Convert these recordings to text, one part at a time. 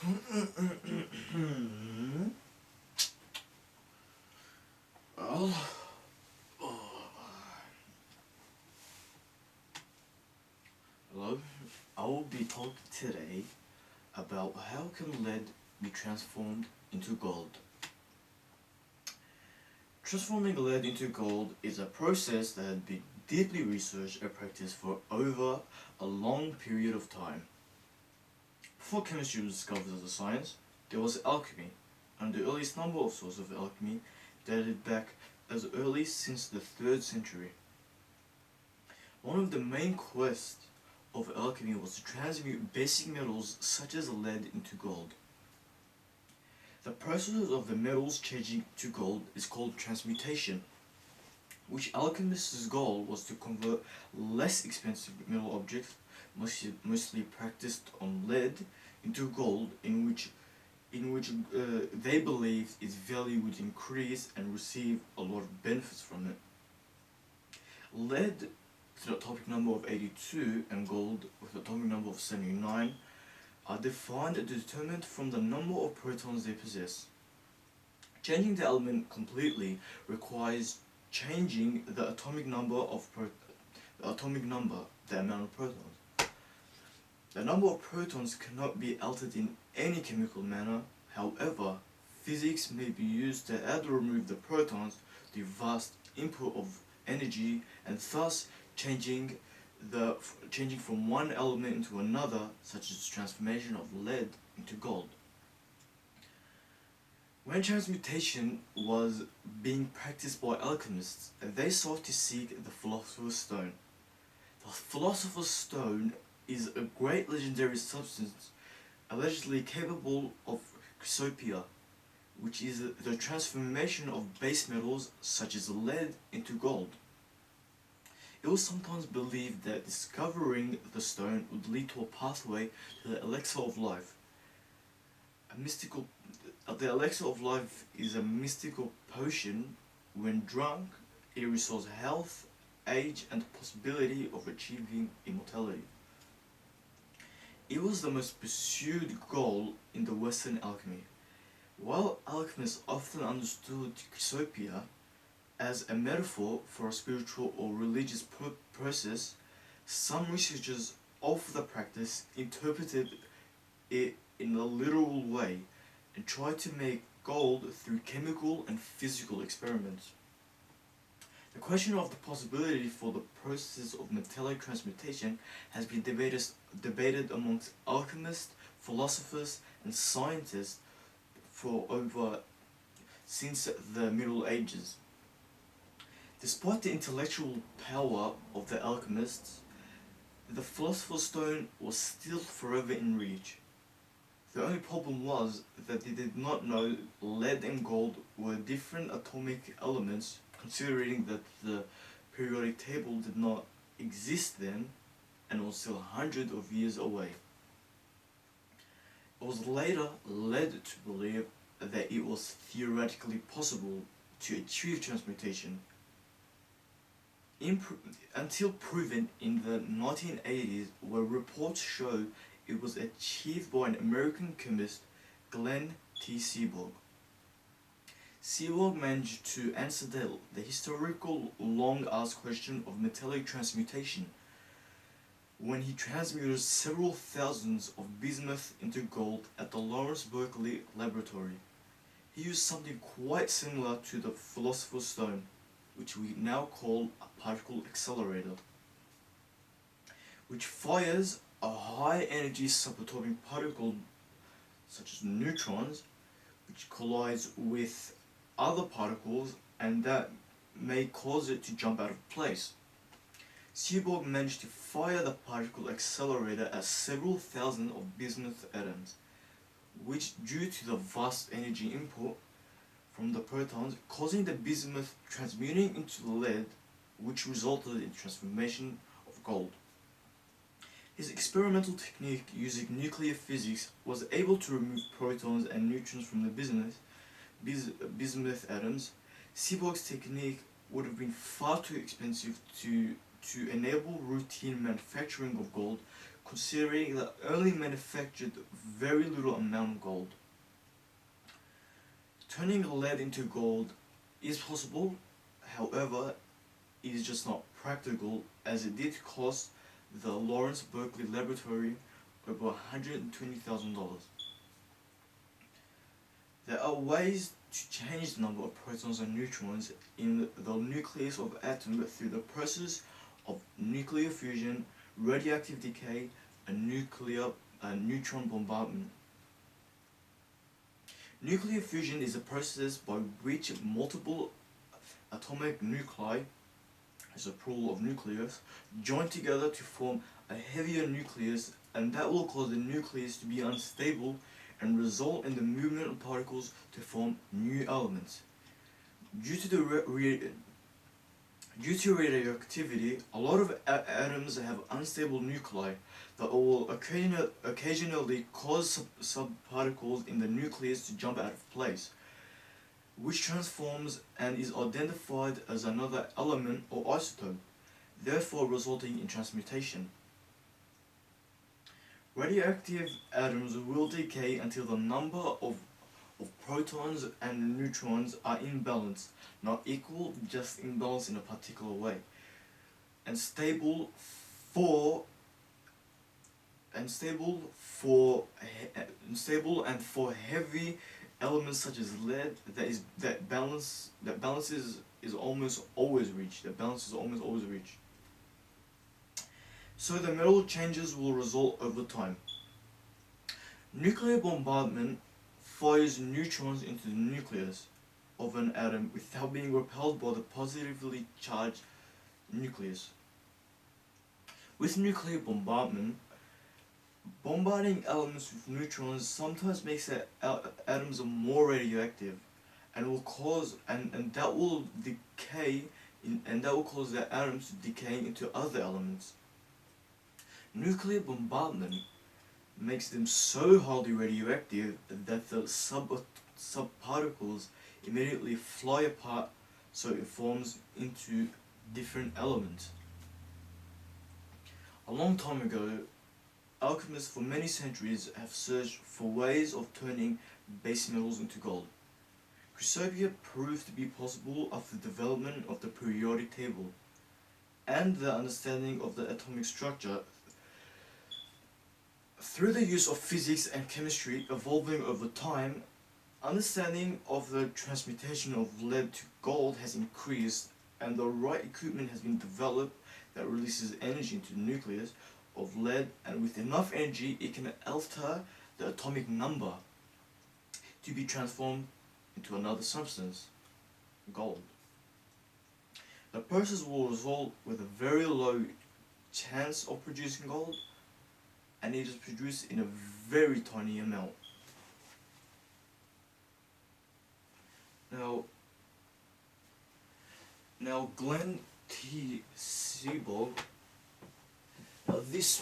Well, hello. I will be talking today about how can lead be transformed into gold. Transforming lead into gold is a process that has been deeply researched and practiced for over a long period of time. Before chemistry was discovered as a science, there was alchemy, and the earliest number of sources of alchemy dated back as early since the 3rd century. One of the main quests of alchemy was to transmute basic metals such as lead into gold. The process of the metals changing to gold is called transmutation, which alchemists' goal was to convert less expensive metal objects, mostly practiced on lead, into gold, in which they believed its value would increase and receive a lot of benefits from it. Lead with an atomic number of 82 and gold with an atomic number of 79 are defined and determined from the number of protons they possess. Changing the element completely requires changing the atomic number, the amount of protons. The number of protons cannot be altered in any chemical manner. However, physics may be used to add or remove the protons, the vast input of energy, and thus changing from one element into another, such as transformation of lead into gold. When transmutation was being practiced by alchemists, they sought to seek the Philosopher's Stone. The Philosopher's Stone is a great legendary substance allegedly capable of chrysopia, which is the transformation of base metals such as lead into gold. It was sometimes believed that discovering the stone would lead to a pathway to the elixir of life. The elixir of life is a mystical potion. When drunk, it restores health, age, and the possibility of achieving immortality. It was the most pursued goal in the Western alchemy. While alchemists often understood chrysopia as a metaphor for a spiritual or religious process, some researchers of the practice interpreted it in a literal way and tried to make gold through chemical and physical experiments. The question of the possibility for the process of metallic transmutation has been debated amongst alchemists, philosophers, and scientists for over since the Middle Ages. Despite the intellectual power of the alchemists, the Philosopher's Stone was still forever in reach. The only problem was that they did not know lead and gold were different atomic elements, considering that the periodic table did not exist then and was still hundreds of years away. It was later led to believe that it was theoretically possible to achieve transmutation. Until proven in the 1980s, where reports show it was achieved by an American chemist, Glenn T. Seaborg. Seaborg managed to answer the historical long-asked question of metallic transmutation when he transmuted several thousands of bismuth into gold at the Lawrence Berkeley Laboratory. He used something quite similar to the Philosopher's Stone, which we now call a particle accelerator, which fires a high-energy subatomic particle such as neutrons, which collides with other particles and that may cause it to jump out of place. Seaborg managed to fire the particle accelerator at several thousand of bismuth atoms, which, due to the vast energy input from the protons, causing the bismuth transmuting into lead, which resulted in transformation of gold. His experimental technique using nuclear physics was able to remove protons and neutrons from the bismuth atoms. Seaborg's technique would have been far too expensive to enable routine manufacturing of gold, considering that only manufactured very little amount of gold. Turning lead into gold is possible, however, it is just not practical, as it did cost the Lawrence Berkeley Laboratory over $120,000. There are ways to change the number of protons and neutrons in the nucleus of atom through the process of nuclear fusion, radioactive decay, and neutron bombardment. Nuclear fusion is a process by which multiple atomic nuclei, as a plural of nucleus, join together to form a heavier nucleus, and that will cause the nucleus to be unstable and result in the movement of particles to form new elements. Due to radioactivity, a lot of atoms have unstable nuclei that will occasionally cause subparticles in the nucleus to jump out of place, which transforms and is identified as another element or isotope, therefore resulting in transmutation. Radioactive atoms will decay until the number of protons and neutrons are in balance, not equal, just in balance in a particular way, and stable and for heavy elements such as lead, that balance is almost always reached. So the metal changes will result over time. Nuclear bombardment fires neutrons into the nucleus of an atom without being repelled by the positively charged nucleus. With nuclear bombardment, bombarding elements with neutrons sometimes makes the atoms more radioactive, and that will cause the atoms to decay into other elements. Nuclear bombardment makes them so highly radioactive that the subparticles immediately fly apart, so it forms into different elements. A long time ago, alchemists for many centuries have searched for ways of turning base metals into gold. Chrysobeia proved to be possible after the development of the periodic table and the understanding of the atomic structure. Through the use of physics and chemistry evolving over time, understanding of the transmutation of lead to gold has increased, and the right equipment has been developed that releases energy into the nucleus of lead, and with enough energy it can alter the atomic number to be transformed into another substance, gold. The process will result with a very low chance of producing gold, and it is produced in a very tiny amount. Now Glenn T. Seaborg, this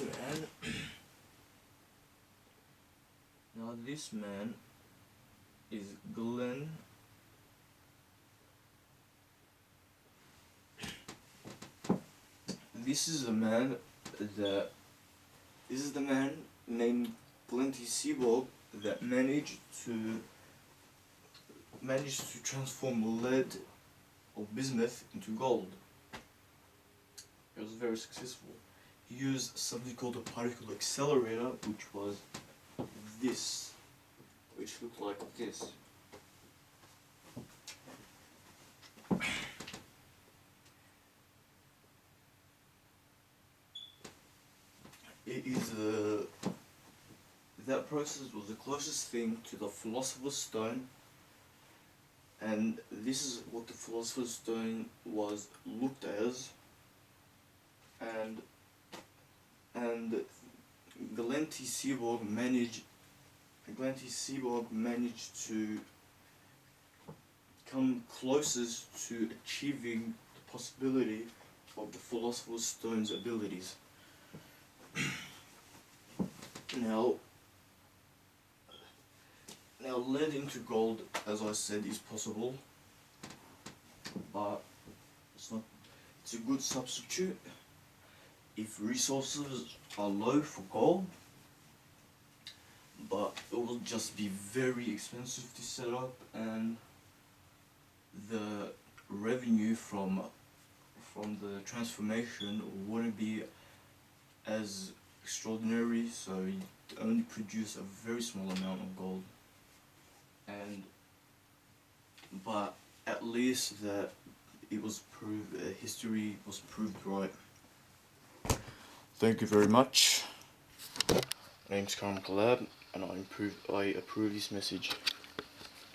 man is Glenn This is the man named Glenn T. Seaborg that managed to transform lead or bismuth into gold. It was very successful. He used something called a particle accelerator, which was this, which looked like this. That process was the closest thing to the Philosopher's Stone, and this is what the Philosopher's Stone was looked as, and Glenn T. Seaborg managed to come closest to achieving the possibility of the Philosopher's Stone's abilities. Now lead into gold, as I said, is possible, but it's a good substitute. if resources are low for gold, but it will just be very expensive to set up, and the revenue from the transformation wouldn't be as extraordinary, so you only produce a very small amount of gold. And but at least that it was proved, history was proved right. Thank you very much. My name's Karam, and I approve this message.